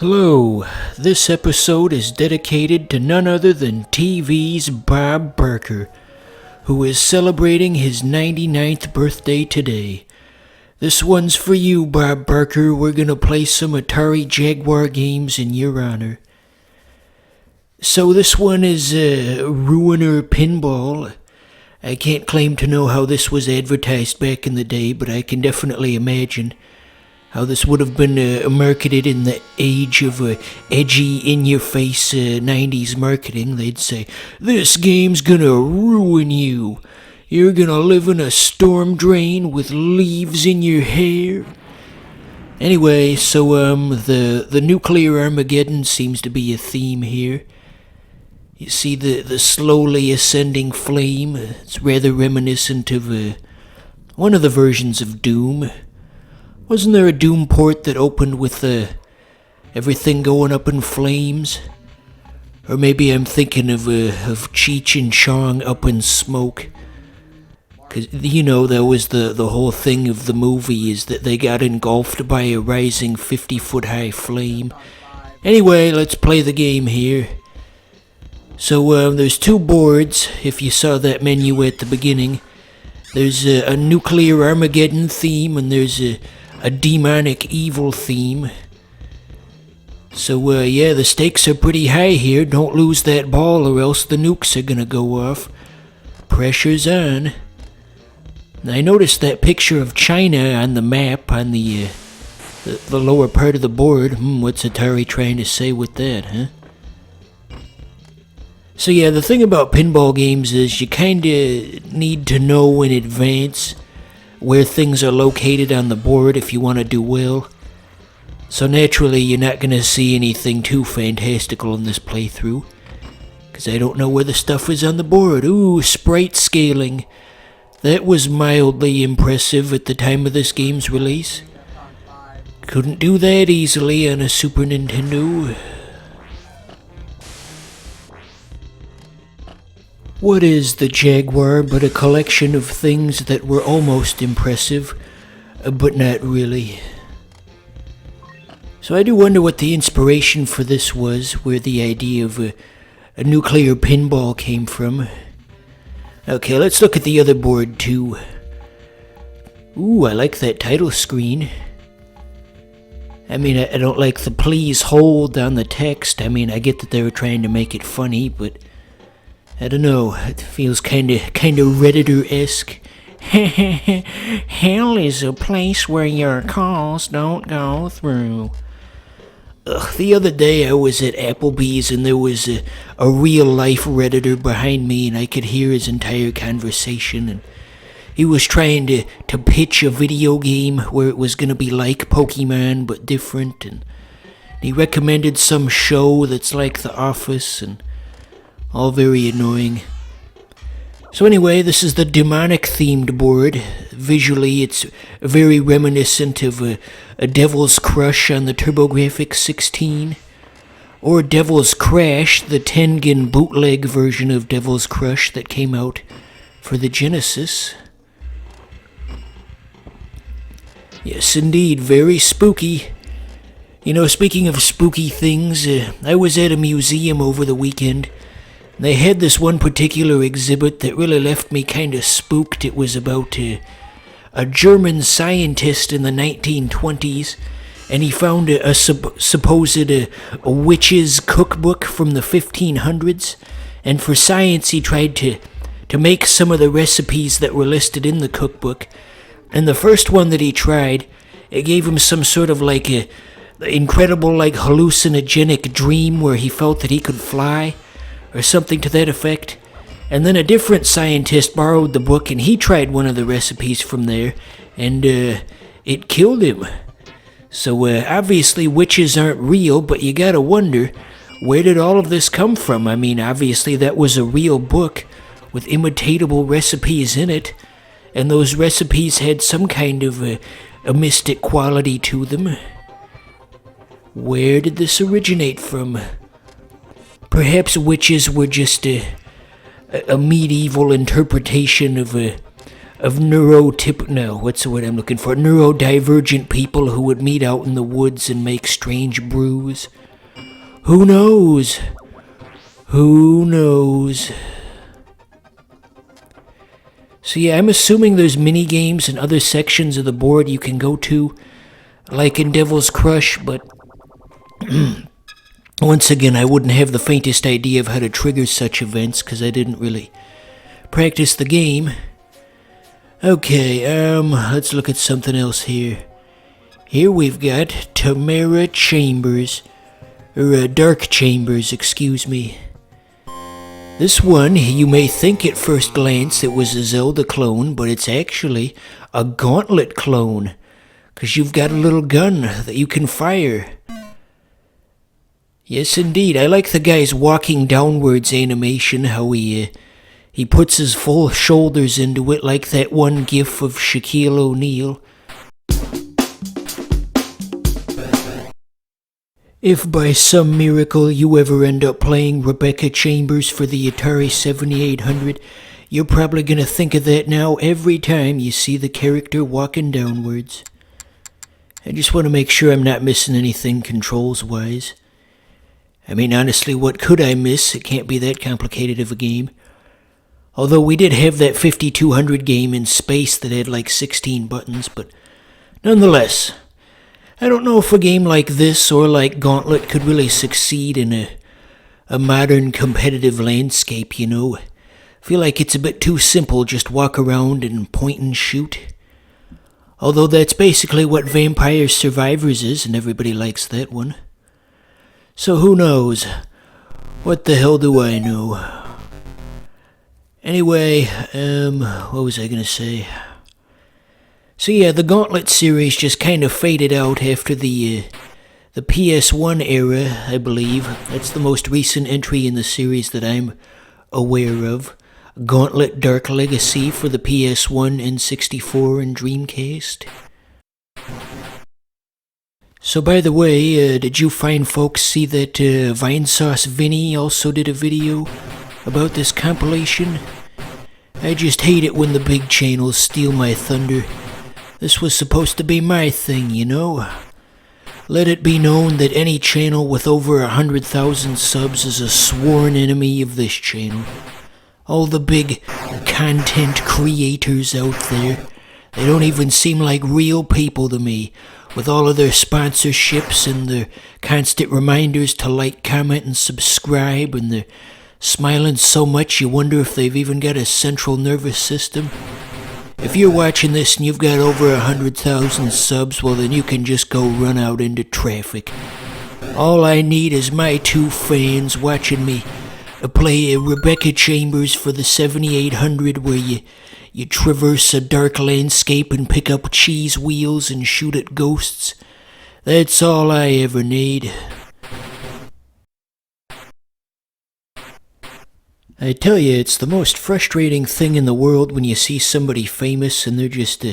Hello, this episode is dedicated to none other than TV's Bob Barker, who is celebrating his 99th birthday today. This one's for you, Bob Barker. We're gonna play some Atari Jaguar games in your honor. So this one is Ruiner Pinball. I can't claim to know how this was advertised back in the day, but I can definitely imagine how this would have been marketed in the age of edgy, in-your-face 90s marketing. They'd say, "This game's gonna ruin you. You're gonna live in a storm drain with leaves in your hair." Anyway, so the nuclear Armageddon seems to be a theme here. You see the slowly ascending flame. It's rather reminiscent of one of the versions of Doom. Wasn't there a Doom port that opened with everything going up in flames? Or maybe I'm thinking of Cheech and Chong up in smoke. 'Cause, you know, that was the whole thing of the movie, is that they got engulfed by a rising 50-foot-high flame. Anyway, let's play the game here. So there's two boards, if you saw that menu at the beginning. There's a nuclear Armageddon theme, and there's a demonic evil theme. So yeah, the stakes are pretty high here. Don't lose that ball or else the nukes are gonna go off. Pressure's on. I noticed that picture of China on the map on the lower part of the board. What's Atari trying to say with that, huh? So yeah, the thing about pinball games is you kinda need to know in advance where things are located on the board if you want to do well. So naturally, you're not going to see anything too fantastical in this playthrough, because I don't know where the stuff is on the board. Ooh, sprite scaling. That was mildly impressive at the time of this game's release. Couldn't do that easily on a Super Nintendo. What is the Jaguar but a collection of things that were almost impressive, but not really? So I do wonder what the inspiration for this was, where the idea of a nuclear pinball came from. Okay, let's look at the other board too. Ooh, I like that title screen. I mean, I don't like the "please hold" on the text. I mean, I get that they were trying to make it funny, but I don't know, it feels kinda Redditor-esque. Hell is a place where your calls don't go through. The other day I was at Applebee's and there was a real-life Redditor behind me, and I could hear his entire conversation, and he was trying to pitch a video game where it was gonna be like Pokemon but different, and he recommended some show that's like The Office, and all very annoying. So anyway, this is the demonic-themed board. Visually, it's very reminiscent of a Devil's Crush on the TurboGrafx 16, or Devil's Crash, the Tengen bootleg version of Devil's Crush that came out for the Genesis. Yes, indeed, very spooky. You know, speaking of spooky things, I was at a museum over the weekend. They had this one particular exhibit that really left me kind of spooked. It was about a German scientist in the 1920s, and he found a supposed witch's cookbook from the 1500s, and for science he tried to make some of the recipes that were listed in the cookbook. And the first one that he tried, it gave him some sort of like a incredible like hallucinogenic dream where he felt that he could fly, or something to that effect. And then a different scientist borrowed the book and he tried one of the recipes from there, and it killed him. So obviously witches aren't real, but you gotta wonder, where did all of this come from? I mean, obviously that was a real book with imitatable recipes in it, and those recipes had some kind of a mystic quality to them. Where did this originate from? Perhaps witches were just a medieval interpretation of of what's the word I'm looking for? Neurodivergent people who would meet out in the woods and make strange brews. Who knows? Who knows? So yeah, I'm assuming there's mini games and other sections of the board you can go to, like in Devil's Crush, but once again, I wouldn't have the faintest idea of how to trigger such events because I didn't really practice the game. Okay, let's look at something else here. Here we've got Tamara Chambers, or Dark Chambers, excuse me. This one, you may think at first glance it was a Zelda clone, but it's actually a Gauntlet clone, because you've got a little gun that you can fire. Yes, indeed. I like the guy's walking downwards animation, how he puts his full shoulders into it like that one gif of Shaquille O'Neal. If by some miracle you ever end up playing Rebecca Chambers for the Atari 7800, you're probably going to think of that now every time you see the character walking downwards. I just want to make sure I'm not missing anything controls-wise. I mean, honestly, what could I miss? It can't be that complicated of a game. Although we did have that 5200 game in space that had like 16 buttons, but nonetheless, I don't know if a game like this or like Gauntlet could really succeed in a modern competitive landscape, you know. I feel like it's a bit too simple, just walk around and point and shoot. Although that's basically what Vampire Survivors is, and everybody likes that one. So who knows? What the hell do I know? Anyway, what was I gonna say? So yeah, the Gauntlet series just kind of faded out after the PS1 era, I believe. That's the most recent entry in the series that I'm aware of. Gauntlet Dark Legacy for the PS1, N64, and Dreamcast. So by the way, did you fine folks see that Vinesauce Vinny also did a video about this compilation? I just hate it when the big channels steal my thunder. This was supposed to be my thing, you know? Let it be known that any channel with over 100,000 subs is a sworn enemy of this channel. All the big content creators out there, they don't even seem like real people to me, with all of their sponsorships and their constant reminders to like, comment, and subscribe, and they're smiling so much you wonder if they've even got a central nervous system. If you're watching this and you've got over 100,000 subs, well then you can just go run out into traffic. All I need is my two fans watching me play Rebecca Chambers for the 7800, where you traverse a dark landscape and pick up cheese wheels and shoot at ghosts. That's all I ever need. I tell you, it's the most frustrating thing in the world when you see somebody famous and they're just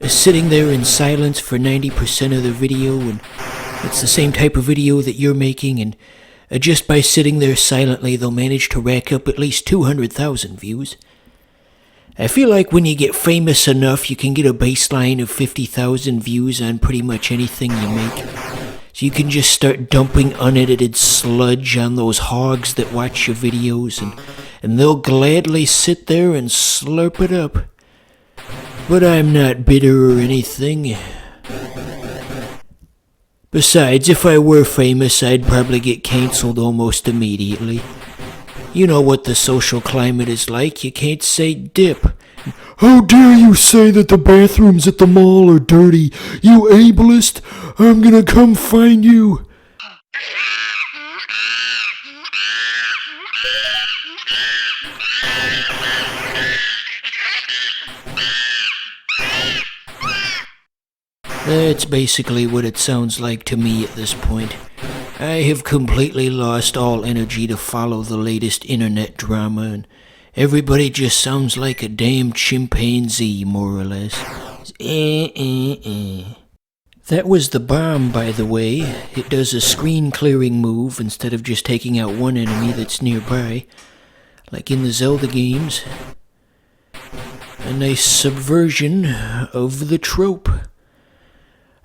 sitting there in silence for 90% of the video, and it's the same type of video that you're making, and just by sitting there silently they'll manage to rack up at least 200,000 views. I feel like when you get famous enough, you can get a baseline of 50,000 views on pretty much anything you make. So you can just start dumping unedited sludge on those hogs that watch your videos, and they'll gladly sit there and slurp it up. But I'm not bitter or anything. Besides, if I were famous, I'd probably get cancelled almost immediately. You know what the social climate is like. You can't say dip. How dare you say that the bathrooms at the mall are dirty, you ableist! I'm gonna come find you! That's basically what it sounds like to me at this point. I have completely lost all energy to follow the latest internet drama, and everybody just sounds like a damn chimpanzee, more or less. That was the bomb, by the way. It does a screen clearing move instead of just taking out one enemy that's nearby, like in the Zelda games. A nice subversion of the trope.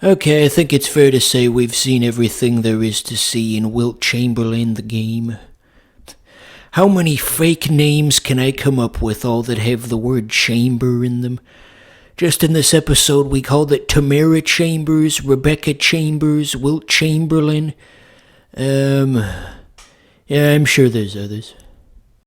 Okay, I think it's fair to say we've seen everything there is to see in Wilt Chamberlain the game. How many fake names can I come up with, all that have the word chamber in them? Just in this episode, we called it Tamara Chambers, Rebecca Chambers, Wilt Chamberlain. Yeah, I'm sure there's others.